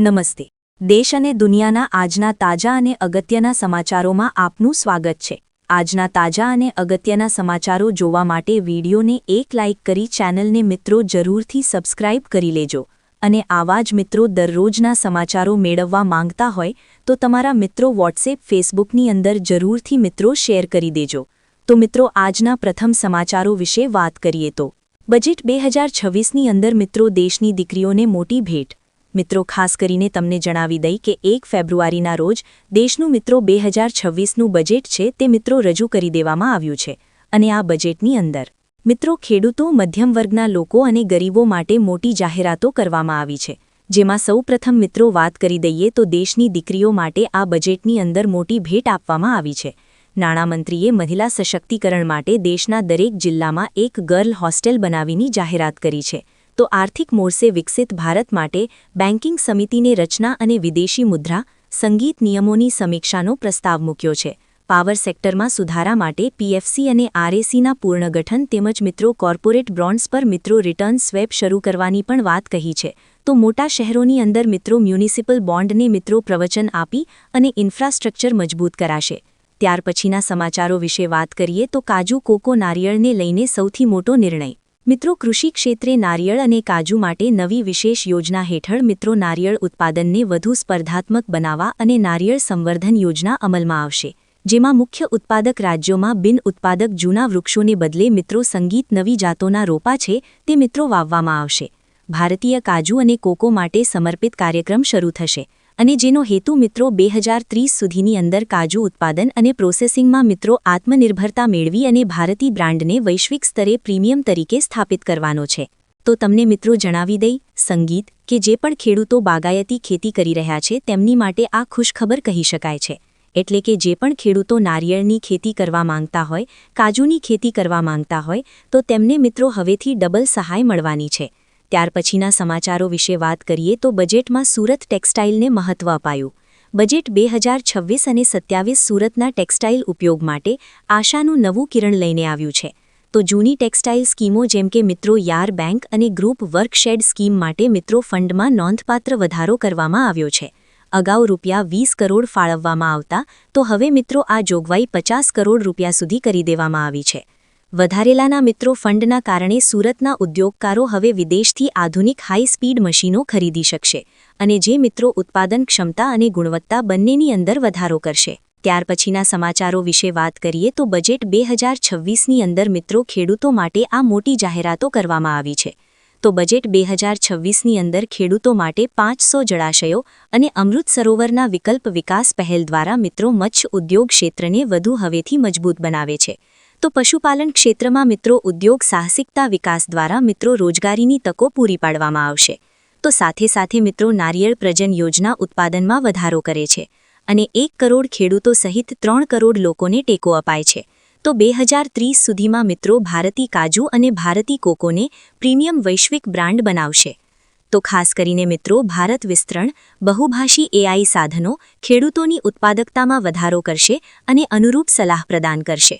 નમસ્તે. દેશ અને દુનિયાના આજના તાજા અને અગત્યના સમાચારોમાં આપનું સ્વાગત છે. આજના તાજા અને અગત્યના સમાચારો જોવા માટે વિડીયોને એક લાઇક કરી ચેનલને મિત્રો જરૂરથી સબસ્ક્રાઇબ કરી લેજો. અને આવા જ મિત્રો દરરોજના સમાચારો મેળવવા માંગતા હોય તો તમારા મિત્રો વોટ્સએપ ફેસબુકની અંદર જરૂરથી મિત્રો શેર કરી દેજો. તો મિત્રો આજના પ્રથમ સમાચારો વિશે વાત કરીએ તો બજેટ 2026ની અંદર મિત્રો દેશની દીકરીઓને મોટી ભેટ. મિત્રો ખાસ કરીને તમને જણાવી દઈ કે 1 ફેબ્રુઆરીના રોજ દેશનું મિત્રો 2026નું બજેટ છે તે મિત્રો રજૂ કરી દેવામાં આવ્યું છે. અને આ બજેટની અંદર મિત્રો ખેડૂતો, મધ્યમ વર્ગના લોકો અને ગરીબો માટે મોટી જાહેરાતો કરવામાં આવી છે. જેમાં સૌપ્રથમ મિત્રો વાત કરી દઈએ તો દેશની દીકરીઓ માટે આ બજેટની અંદર મોટી ભેટ આપવામાં આવી છે. નાણામંત્રીએ મહિલા સશક્તિકરણ માટે દેશના દરેક જિલ્લામાં એક ગર્લ હોસ્ટેલ બનાવીની જાહેરાત કરી છે. તો આર્થિક મોરસે વિકસિત ભારત માટે બેન્કિંગ સમિતિને રચના અને વિદેશી મુદ્રા, સંગીત નિયમોની સમીક્ષાનો પ્રસ્તાવ મૂક્યો છે. પાવર સેક્ટરમાં સુધારા માટે પીએફસી અને આરએસીના પૂર્ણગઠન તેમજ મિત્રો કોર્પોરેટ બોન્ડ્સ પર મિત્રો રિટર્ન સ્વેપ શરૂ કરવાની પણ વાત કહી છે. તો મોટા શહેરોની અંદર મિત્રો મ્યુનિસિપલ બોન્ડને મિત્રો પ્રવચન આપી અને ઇન્ફ્રાસ્ટ્રક્ચર મજબૂત કરાશે. ત્યાર પછીના સમાચારો વિશે વાત કરીએ તો કાજુ કોકો નારિયેળને લઈને સૌથી મોટો નિર્ણય. મિત્રો કૃષિ ક્ષેત્રે નારિયેળ અને કાજુ માટે નવી વિશેષ યોજના હેઠળ મિત્રો નારિયેળ ઉત્પાદનને વધુ સ્પર્ધાત્મક બનાવવા અને નારિયેળ સંવર્ધન યોજના અમલમાં આવશે. જેમાં મુખ્ય ઉત્પાદક રાજ્યોમાં બિન ઉત્પાદક જૂના વૃક્ષોને બદલે મિત્રો સંગીત નવી જાતોના રોપા છે તે મિત્રો વાવવામાં આવશે. ભારતીય કાજુ અને કોકો માટે સમર્પિત કાર્યક્રમ શરૂ થશે. અને જેનો હેતુ મિત્રો 2030 સુધીની અંદર કાજુ ઉત્પાદન અને પ્રોસેસિંગમાં મિત્રો આત્મનિર્ભરતા મેળવી અને ભારતીય બ્રાન્ડને વૈશ્વિક સ્તરે પ્રીમિયમ તરીકે સ્થાપિત કરવાનો છે. તો તમને મિત્રો જણાવી દઈ, સંગીત કે જે પણ ખેડૂતો બાગાયતી ખેતી કરી રહ્યા છે તેમની માટે આ ખુશખબર કહી શકાય છે. એટલે કે જે પણ ખેડૂતો નારિયેળની ખેતી કરવા માંગતા હોય, કાજુની ખેતી કરવા માંગતા હોય તો તેમને મિત્રો હવેથી ડબલ સહાય મળવાની છે. ત્યાર પછીના સમાચારો વિશે વાત કરીએ તો બજેટમાં સુરત ટેક્સટાઇલને મહત્વ અપાયું. બજેટ 2026 અને 27 સુરતના ટેક્સટાઇલ ઉપયોગ માટે આશાનું નવું કિરણ લઈને આવ્યું છે. તો જૂની ટેક્સટાઇલ સ્કીમો જેમ કે મિત્રો યાર બેંક અને ગ્રુપ વર્કશેડ સ્કીમ માટે મિત્રો ફંડમાં નોંધપાત્ર વધારો કરવામાં આવ્યો છે. અગાઉ ₹20 કરોડ ફાળવવામાં આવતા તો હવે મિત્રો આ જોગવાઈ ₹50 કરોડ સુધી કરી દેવામાં આવી છે. વધારેલાના મિત્રો ફંડના કારણે સુરતના ઉદ્યોગકારો હવે વિદેશથી આધુનિક હાઈ સ્પીડ મશીનો ખરીદી શકશે અને જે મિત્રો ઉત્પાદન ક્ષમતા અને ગુણવત્તા બંનેની અંદર વધારો કરશે. ત્યાર પછીના સમાચારો વિશે વાત કરીએ તો બજેટ 2026ની અંદર મિત્રો ખેડૂતો માટે આ મોટી જાહેરાતો કરવામાં આવી છે. તો બજેટ 2026ની અંદર ખેડૂતો માટે 500 જળાશયો અને અમૃત સરોવરના વિકલ્પ વિકાસ પહેલ દ્વારા મિત્રો મત્સ્ય ઉદ્યોગ ક્ષેત્રને વધુ હવેથી મજબૂત બનાવે છે. તો પશુપાલન ક્ષેત્રમાં મિત્રો ઉદ્યોગ સાહસિકતા વિકાસ દ્વારા મિત્રો રોજગારીની તકો પૂરી પાડવામાં આવશે. તો સાથે સાથે મિત્રો નારિયેળ પ્રજન યોજના ઉત્પાદનમાં વધારો કરે છે અને 1 કરોડ ખેડૂતો સહિત 3 કરોડ લોકોને ટેકો અપાય છે. તો 2030 સુધીમાં મિત્રો ભારતી કાજુ અને ભારતી કોકોને પ્રીમિયમ વૈશ્વિક બ્રાન્ડ બનાવશે. તો ખાસ કરીને મિત્રો ભારત વિસ્તરણ, બહુભાષી એઆઈ સાધનો ખેડૂતોની ઉત્પાદકતામાં વધારો કરશે અને અનુરૂપ સલાહ પ્રદાન કરશે.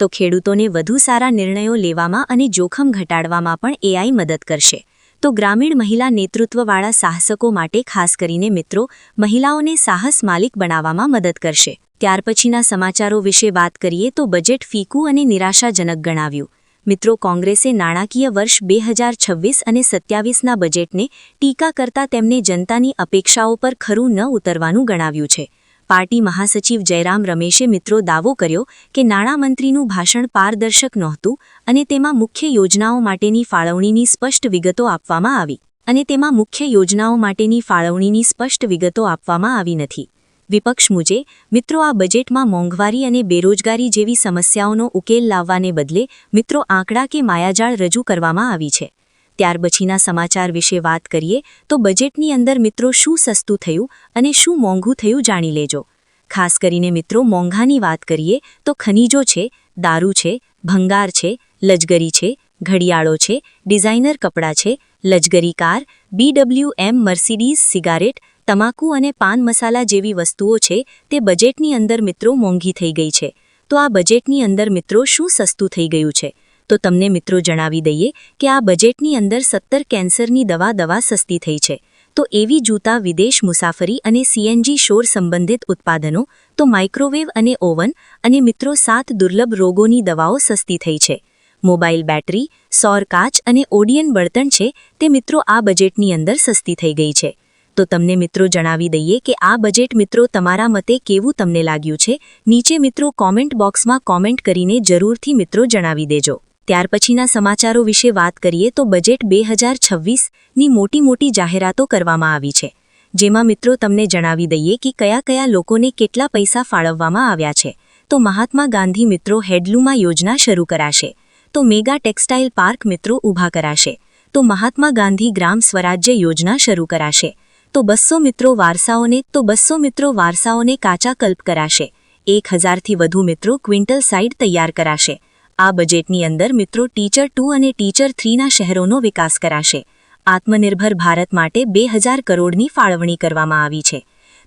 તો ખેડૂતોને વધુ સારા નિર્ણયો લેવામાં અને જોખમ ઘટાડવામાં પણ એઆઈ મદદ કરશે. તો ગ્રામીણ મહિલા નેતૃત્વવાળા સાહસકો માટે ખાસ કરીને મિત્રો મહિલાઓને સાહસ માલિક બનાવવામાં મદદ કરશે. ત્યાર પછીના સમાચારો વિશે વાત કરીએ તો બજેટ ફીકું અને નિરાશાજનક ગણાવ્યું. મિત્રો કોંગ્રેસે નાણાકીય વર્ષ 2026 અને 27ના બજેટને ટીકા કરતા તેમને જનતાની અપેક્ષાઓ પર ખરું ન ઉતરવાનું ગણાવ્યું છે. પાર્ટી મહાસચિવ જયરામ રમેશે મિત્રો દાવો કર્યો કે નાણામંત્રીનું ભાષણ પારદર્શક નહોતું અને તેમાં મુખ્ય યોજનાઓ માટેની ફાળવણીની સ્પષ્ટ વિગતો આપવામાં આવી નથી. વિપક્ષ મુજે મિત્રો આ બજેટમાં મોંઘવારી અને બેરોજગારી જેવી સમસ્યાઓનો ઉકેલ લાવવાને બદલે મિત્રો આંકડા કે માયાજાળ રજૂ કરવામાં આવી છે. ત્યાર પછીના સમાચાર વિશે વાત કરીએ તો બજેટની અંદર મિત્રો શું સસ્તું થયું અને શું મોંઘું થયું જાણી લેજો. ખાસ કરીને મિત્રો મોંઘાની વાત કરીએ તો ખનીજો છે, દારૂ છે, ભંગાર છે, લજગરી છે, ઘડિયાળો છે, ડિઝાઇનર કપડાં છે, લજગરી કાર, BWM મર્સિડીઝ સિગારેટ, તમાકુ અને પાન મસાલા જેવી વસ્તુઓ છે તે બજેટની અંદર મિત્રો મોંઘી થઈ ગઈ છે. તો આ બજેટની અંદર મિત્રો શું સસ્તું થઈ ગયું છે? તો તમને મિત્રો જણાવી દઈએ કે આ બજેટની અંદર 17 કેન્સરની દવા સસ્તી થઈ છે. તો એવી જૂતા વિદેશ મુસાફરી અને સીએનજી શોર સંબંધિત ઉત્પાદનો, તો માઇક્રોવેવ અને ઓવન અને મિત્રો 7 દુર્લભ રોગોની દવાઓ સસ્તી થઈ છે. મોબાઈલ બેટરી, સૌર કાચ અને ઓડિયન બળતણ છે તે મિત્રો આ બજેટની અંદર સસ્તી થઈ ગઈ છે. તો તમને મિત્રો જણાવી દઈએ કે આ બજેટ મિત્રો તમારા મતે કેવું તમને લાગ્યું છે, નીચે મિત્રો કોમેન્ટ બોક્સમાં કોમેન્ટ કરીને જરૂરથી મિત્રો જણાવી દેજો. ત્યાર પછીના સમાચારો વિશે વાત કરીએ તો બજેટ 2026ની મોટી જાહેરાતો કરવામાં આવી છે, જેમાં મિત્રો તમને જણાવી દઈએ કે કયા લોકોને કેટલા પૈસા ફાળવવામાં આવ્યા છે. તો મહાત્મા ગાંધી મિત્રો હેન્ડલૂમ યોજના શરૂ કરાશે. તો મેગા ટેક્સટાઇલ પાર્ક મિત્રો ઊભા કરાશે. તો મહાત્મા ગાંધી ગ્રામ સ્વરાજ્ય યોજના શરૂ કરાશે. તો 200 મિત્રો વારસાઓને કાચા કલ્પ કરાશે. 1000થી વધુ મિત્રો ક્વિન્ટલ સાઇડ તૈયાર કરાશે. આ બજેટની અંદર મિત્રો ટીચર 2 અને ટીચર 3ના શહેરોનો વિકાસ કરાશે. આત્મનિર્ભર ભારત માટે 2000 કરોડની ફાળવણી કરવામાં આવી છે.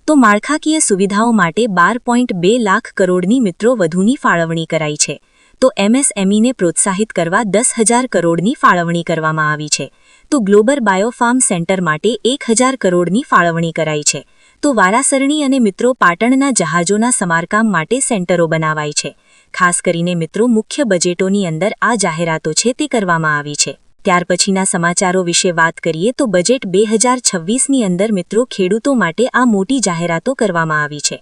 તો માળખાકીય સુવિધાઓ માટે 12.2 લાખ કરોડની મિત્રો વધુની ફાળવણી કરાઈ છે. તો એમએસએમઈને પ્રોત્સાહિત કરવા 10,000 કરોડની ફાળવણી કરવામાં આવી છે. તો ગ્લોબલ બાયોફાર્મ સેન્ટર માટે 1000 કરોડની ફાળવણી કરાઈ છે. તો વારાસરણી અને મિત્રો પાટણના જહાજોના સમારકામ માટે સેન્ટરો બનાવાય છે. ખાસ કરીને મિત્રો મુખ્ય બજેટોની અંદર આ જાહેરાતો છે તે કરવામાં આવી છે. ત્યાર પછીના સમાચારો વિશે વાત કરીએ તો બજેટ 2026ની અંદર મિત્રો ખેડૂતો માટે આ મોટી જાહેરાતો કરવામાં આવી છે.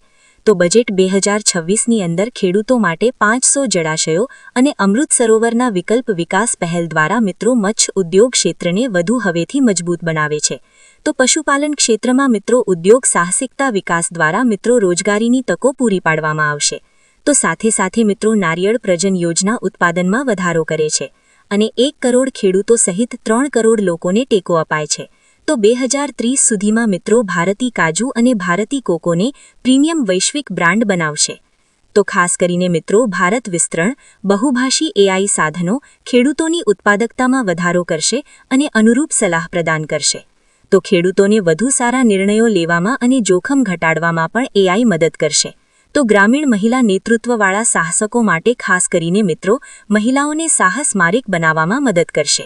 તો બજેટ 2026ની અંદર ખેડૂતો માટે 500 જળાશયો અને અમૃત સરોવરના વિકલ્પ વિકાસ પહેલ દ્વારા મિત્રો મત્સ્ય ઉદ્યોગ ક્ષેત્રને વધુ હવેથી મજબૂત બનાવે છે. તો પશુપાલન ક્ષેત્રમાં મિત્રો ઉદ્યોગ સાહસિકતા વિકાસ દ્વારા મિત્રો રોજગારીની તકો પૂરી પાડવામાં આવશે. તો સાથે મિત્રો નારિયેળ પ્રજન યોજના ઉત્પાદનમાં વધારો કરે છે અને 1 કરોડ ખેડૂતો સહિત 3 કરોડ લોકોને ટેકો અપાય છે. તો 2030 સુધીમાં મિત્રો ભારતી કાજુ અને ભારતી કોકોને પ્રીમિયમ વૈશ્વિક બ્રાન્ડ બનાવશે. તો ખાસ કરીને મિત્રો ભારત વિસ્તરણ, બહુભાષી એઆઈ સાધનો ખેડૂતોની ઉત્પાદકતામાં વધારો કરશે અને અનુરૂપ સલાહ પ્રદાન કરશે. તો ખેડૂતોને વધુ સારા નિર્ણયો લેવામાં અને જોખમ ઘટાડવામાં પણ એઆઈ મદદ કરશે. તો ગ્રામીણ મહિલા નેતૃત્વવાળા સાહસકો માટે ખાસ કરીને મિત્રો મહિલાઓને સાહસ માર્ગ બનાવવામાં મદદ કરશે.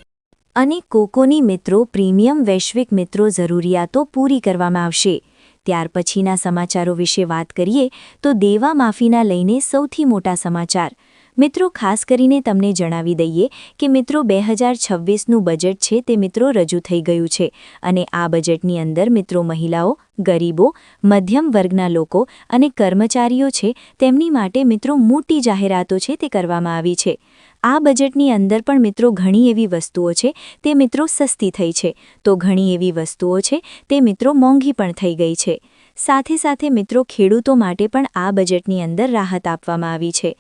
અને કોકોની મિત્રો પ્રીમિયમ વૈશ્વિક મિત્રો જરૂરિયાતો પૂરી કરવામાં આવશે. ત્યાર પછીના સમાચારો વિશે વાત કરીએ તો દેવા માફીના લઈને સૌથી મોટા સમાચાર. મિત્રો ખાસ કરીને તમને જણાવી દઈએ કે મિત્રો 2026નું બજેટ છે તે મિત્રો રજૂ થઈ ગયું છે અને આ બજેટની અંદર મિત્રો મહિલાઓ, ગરીબો, મધ્યમ વર્ગના લોકો અને કર્મચારીઓ છે તેમની માટે મિત્રો મોટી જાહેરાતો છે તે કરવામાં આવી છે. આ બજેટની અંદર પણ મિત્રો ઘણી એવી વસ્તુઓ છે તે મિત્રો સસ્તી થઈ છે, તો ઘણી એવી વસ્તુઓ છે તે મિત્રો મોંઘી પણ થઈ ગઈ છે. સાથે મિત્રો ખેડૂતો માટે પણ આ બજેટની અંદર રાહત આપવામાં આવી છે.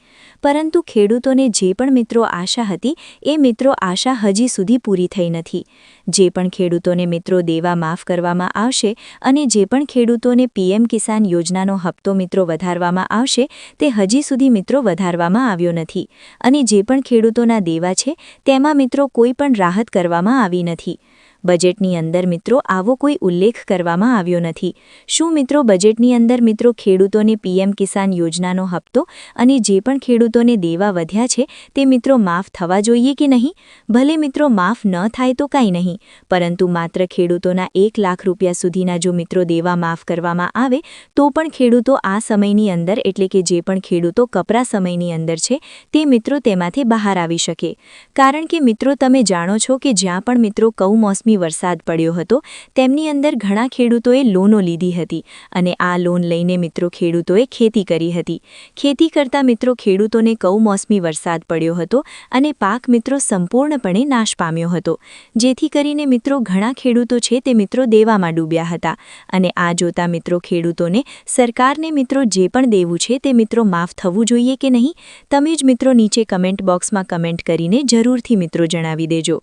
પરંતુ ખેડૂતોને જે પણ મિત્રો આશા હતી એ મિત્રો આશા હજી સુધી પૂરી થઈ નથી. જે પણ ખેડૂતોને મિત્રો દેવા માફ કરવામાં આવશે અને જે પણ ખેડૂતોને પીએમ કિસાન યોજનાનો હપ્તો મિત્રો વધારવામાં આવશે તે હજી સુધી મિત્રો વધારવામાં આવ્યો નથી અને જે પણ ખેડૂતોના દેવા છે તેમાં મિત્રો કોઈ પણ રાહત કરવામાં આવી નથી. બજેટની અંદર મિત્રો આવો કોઈ ઉલ્લેખ કરવામાં આવ્યો નથી. શું મિત્રો બજેટની અંદર મિત્રો ખેડૂતોને પીએમ કિસાન યોજનાનો હપ્તો અને જે પણ ખેડૂતોને દેવા વધ્યા છે તે મિત્રો માફ થવા જોઈએ કે નહીં? ભલે મિત્રો માફ ન થાય તો કાંઈ નહીં, પરંતુ માત્ર ખેડૂતોના 1 લાખ રૂપિયા સુધીના જો મિત્રો દેવા માફ કરવામાં આવે તો પણ ખેડૂતો આ સમયની અંદર એટલે કે જે પણ ખેડૂતો કપરા સમયની અંદર છે તે મિત્રો તેમાંથી બહાર આવી શકે. કારણ કે મિત્રો તમે જાણો છો કે જ્યાં પણ મિત્રો કમોસમી વરસાદ પડ્યો હતો તેમની અંદર ઘણા ખેડૂતોએ લોનો લીધી હતી અને આ લોન લઈને મિત્રો ખેડૂતોએ ખેતી કરી હતી. ખેતી કરતા મિત્રો ખેડૂતોને કમોસમી વરસાદ પડ્યો હતો અને પાક મિત્રો સંપૂર્ણપણે નાશ પામ્યો હતો, જેથી કરીને મિત્રો ઘણા ખેડૂતો છે તે મિત્રો દેવામાં ડૂબ્યા હતા અને આ જોતા મિત્રો ખેડૂતોને સરકારને મિત્રો જે પણ દેવું છે તે મિત્રો માફ થવું જોઈએ કે નહીં? તમે જ મિત્રો નીચે કમેન્ટ બોક્સમાં કમેન્ટ કરીને જરૂરથી મિત્રો જણાવી દેજો.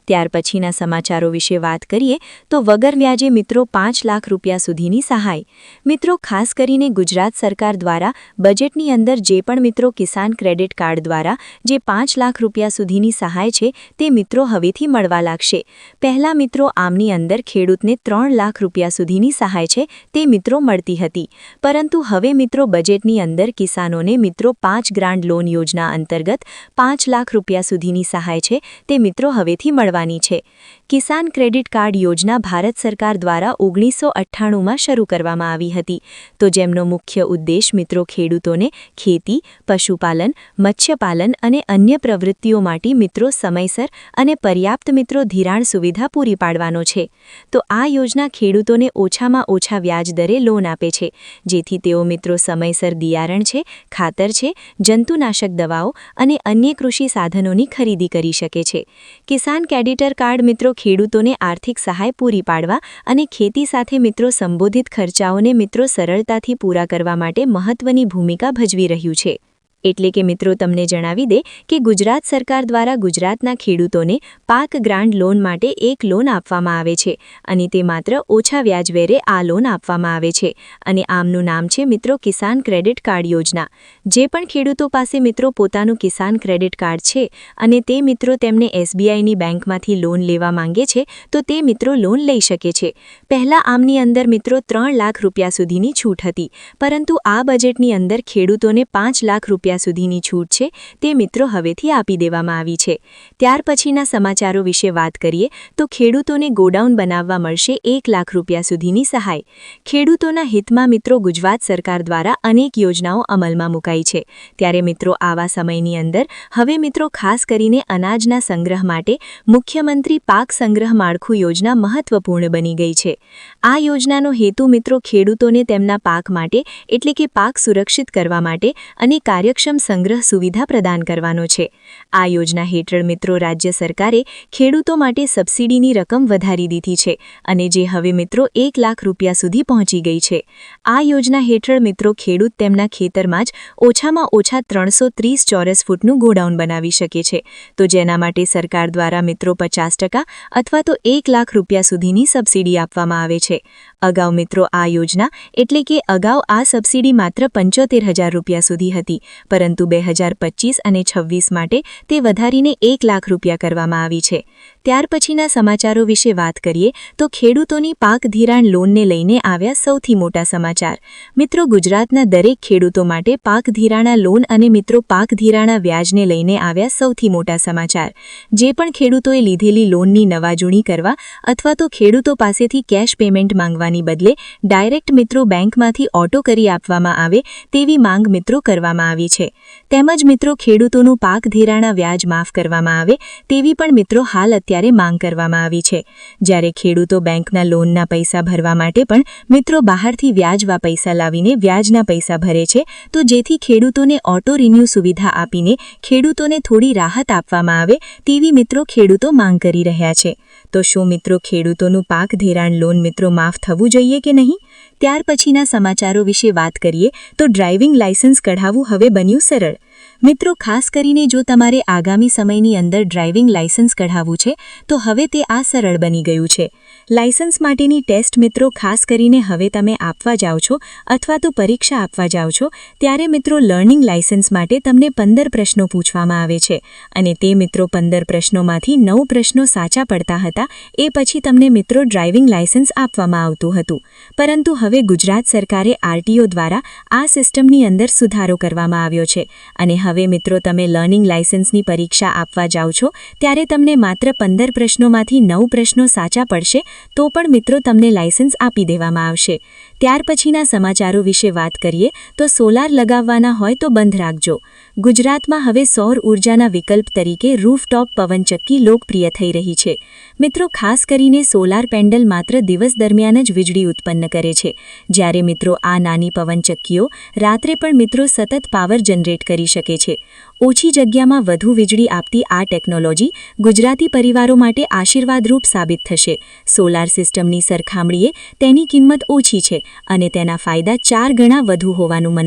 ત્યાર પછીના સમાચારો વિશે વાત કરીએ તો વગર વ્યાજે મિત્રો 5 લાખ રૂપિયા સુધીની સહાય. મિત્રો ખાસ કરીને ગુજરાત સરકાર દ્વારા બજેટની અંદર જે પણ મિત્રો કિસાન ક્રેડિટ કાર્ડ દ્વારા જે 5 લાખ રૂપિયા સુધીની સહાય છે તે મિત્રો હવેથી મળવા લાગશે. પહેલા મિત્રો આમની અંદર ખેડૂતને 3 લાખ રૂપિયા સુધીની સહાય છે તે મિત્રો મળતી હતી, પરંતુ હવે મિત્રો બજેટની અંદર કિસાનોને મિત્રો 5 ગ્રાન્ડ લોન યોજના અંતર્ગત 5 લાખ રૂપિયા સુધીની સહાય છે તે મિત્રો હવેથી મળવાની છે. કિસાન ક્રેડિટ કાર્ડ યોજના ભારત સરકાર દ્વારા 1998માં શરૂ કરવામાં આવી હતી, તો જેમનો મુખ્ય ઉદ્દેશ મિત્રો ખેડૂતોને ખેતી, પશુપાલન, મત્સ્યપાલન અને અન્ય પ્રવૃત્તિઓ માટે મિત્રો સમયસર અને પર્યાપ્ત મિત્રો ધિરાણ સુવિધા પૂરી પાડવાનો છે. તો આ યોજના ખેડૂતોને ઓછામાં ઓછા વ્યાજ દરે લોન આપે છે, જેથી તેઓ મિત્રો સમયસર બિયારણ છે, ખાતર છે, જંતુનાશક દવાઓ અને અન્ય કૃષિ સાધનોની ખરીદી કરી શકે છે. કિસાન ક્રેડિટ કાર્ડ મિત્રો ખેડૂતોને આર્થિક સહાય પૂરી પાડવા અને ખેતી સાથે મિત્રો સંબોધિત ખર્ચાઓને મિત્રો સરળતાથી પૂરા કરવા માટે મહત્વની ભૂમિકા ભજવી રહ્યું છે. એટલે કે મિત્રો તમને જણાવી દે કે ગુજરાત સરકાર દ્વારા ગુજરાતના ખેડૂતોને પાક ગ્રાન્ટ લોન માટે એક લોન આપવામાં આવે છે અને તે માત્ર ઓછા વ્યાજદરે આ લોન આપવામાં આવે છે અને આમનું નામ છે મિત્રો કિસાન ક્રેડિટ કાર્ડ યોજના. જે પણ ખેડૂતો પાસે મિત્રો પોતાનું કિસાન ક્રેડિટ કાર્ડ છે અને તે મિત્રો તેમને SBIની બેંકમાંથી લોન લેવા માંગે છે તો તે મિત્રો લોન લઈ શકે છે. પહેલા આમની અંદર મિત્રો 3 લાખ રૂપિયા સુધીની છૂટ હતી, પરંતુ આ બજેટની અંદર ખેડૂતોને 5 લાખ રૂપિયા સુધીની છૂટ છે તે મિત્રો હવેથી આપી દેવામાં આવી છે. ત્યાર પછીના સમાચારો વિશે વાત કરીએ તો ખેડૂતોને ગોડાઉન બનાવવા મળશે 1 લાખ રૂપિયા સુધીની સહાય. ખેડૂતોના હિતમાં મિત્રો ગુજરાત સરકાર દ્વારા અનેક યોજનાઓ અમલમાં મુકાઈ છે. ત્યારે મિત્રો આવા સમયની અંદર હવે મિત્રો ખાસ કરીને અનાજના સંગ્રહ માટે મુખ્યમંત્રી પાક સંગ્રહ માળખું યોજના મહત્વપૂર્ણ બની ગઈ છે. આ યોજનાનો હેતુ મિત્રો ખેડૂતોને તેમના પાક માટે એટલે કે પાક સુરક્ષિત કરવા માટે અને કાર્યક્ષમ સંગ્રહ સુવિધા પ્રદાન કરવાનો છે. આ યોજના હેઠળ મિત્રો રાજ્ય સરકારે ખેડૂતો માટે સબસિડીની રકમ વધારી દીધી છે અને જે હવે મિત્રો 1 લાખ રૂપિયા સુધી પહોંચી ગઈ છે. આ યોજના હેઠળ મિત્રો ખેડૂત તેમના ખેતરમાં જ ઓછામાં ઓછા 330 ચોરસ ફૂટનું ગોડાઉન બનાવી શકે છે, તો જેના માટે સરકાર દ્વારા મિત્રો 50% અથવા તો 1 લાખ રૂપિયા સુધીની સબસિડી આપવામાં આવે છે. અગાઉ મિત્રો આ યોજના એટલે કે અગાઉ આ સબસિડી માત્ર 75,000 રૂપિયા સુધી હતી, પરંતુ 2025 અને 26 માટે તે વધારીને 1 લાખ રૂપિયા કરવામાં આવી છે. ત્યાર પછીના સમાચારો વિશે વાત કરીએ તો ખેડૂતોની પાક ધિરાણ લોનને લઈને આવ્યા સૌથી મોટા સમાચાર. મિત્રો ગુજરાતના દરેક ખેડૂતો માટે પાક ધિરાણા લોન અને મિત્રો પાક ધિરાણા વ્યાજને લઈને આવ્યા સૌથી મોટા સમાચાર. જે પણ ખેડૂતોએ લીધેલી લોનની નવાજૂણી કરવા અથવા તો ખેડૂતો પાસેથી કેશ પેમેન્ટ માંગવાની બદલે ડાયરેક્ટ મિત્રો બેંકમાંથી ઓટો કરી આપવામાં આવે તેવી માંગ મિત્રો કરવામાં આવી છે. તેમજ મિત્રો ખેડૂતોનું પાક ધિરાણા વ્યાજ માફ કરવામાં આવે તેવી પણ મિત્રો હાલ અત્યારે માંગ કરવામાં આવી છે. જ્યારે ખેડૂતો બેંકના લોનના પૈસા ભરવા માટે પણ મિત્રો બહારથી વ્યાજવા પૈસા લાવીને વ્યાજના પૈસા ભરે છે, તો જેથી ખેડૂતોને ઓટો રિન્યૂ સુવિધા આપીને ખેડૂતોને થોડી રાહત આપવામાં આવે તેવી મિત્રો ખેડૂતો માંગ કરી રહ્યા છે. તો શું મિત્રો ખેડૂતોનું પાક ધિરાણ લોન મિત્રો માફ થવું જોઈએ કે નહીં? ત્યાર પછીના સમાચારો વિશે વાત કરીએ તો ડ્રાઇવિંગ લાયસન્સ કઢાવવું હવે બન્યું સરળ. મિત્રો ખાસ કરીને જો તમારે આગામી સમયની અંદર ડ્રાઇવિંગ લાયસન્સ કઢાવવું છે તો હવે તે આ સરળ બની ગયું છે. લાયસન્સ માટેની ટેસ્ટ મિત્રો ખાસ કરીને હવે તમે આપવા જાઓ છો અથવા તો પરીક્ષા આપવા જાઓ છો ત્યારે મિત્રો લર્નિંગ લાયસન્સ માટે તમને 15 પ્રશ્નો પૂછવામાં આવે છે અને તે મિત્રો 15 પ્રશ્નોમાંથી 9 પ્રશ્નો સાચા પડતા હતા. એ પછી તમને મિત્રો ડ્રાઇવિંગ લાયસન્સ આપવામાં આવતું હતું, પરંતુ હવે ગુજરાત સરકારે RTO દ્વારા આ સિસ્ટમની અંદર સુધારો કરવામાં આવ્યો છે અને હવે મિત્રો તમે લર્નિંગ લાયસન્સની પરીક્ષા આપવા જાઓ છો ત્યારે તમને માત્ર 15 પ્રશ્નોમાંથી 9 પ્રશ્નો સાચા પડશે તો પણ મિત્રો તમને લાયસન્સ આપી દેવામાં આવશે. ત્યાર પછીના સમાચારો વિશે વાત કરીએ તો સોલાર લગાવવાના હોય તો બંધ રાખજો. ગુજરાતમાં હવે સૌર ઉર્જાના વિકલ્પ તરીકે રૂફટોપ પવનચક્કી લોકપ્રિય થઈ રહી છે. મિત્રો ખાસ કરીને સોલાર પેનલ માત્ર દિવસ દરમિયાન જ વીજળી ઉત્પન્ન કરે છે, જ્યારે મિત્રો આ નાની પવનચક્કીઓ રાત્રે પણ મિત્રો સતત પાવર જનરેટ કરી શકે છે. ઓછી જગ્યામાં વધુ વીજળી આપતી આ ટેકનોલોજી ગુજરાતી પરિવારો માટે આશીર્વાદરૂપ સાબિત થશે. સોલાર સિસ્ટમની સરખામણીએ તેની કિંમત ઓછી છે અને તેના ફાયદા 4 ગણા વધુ હોવાનું મનાય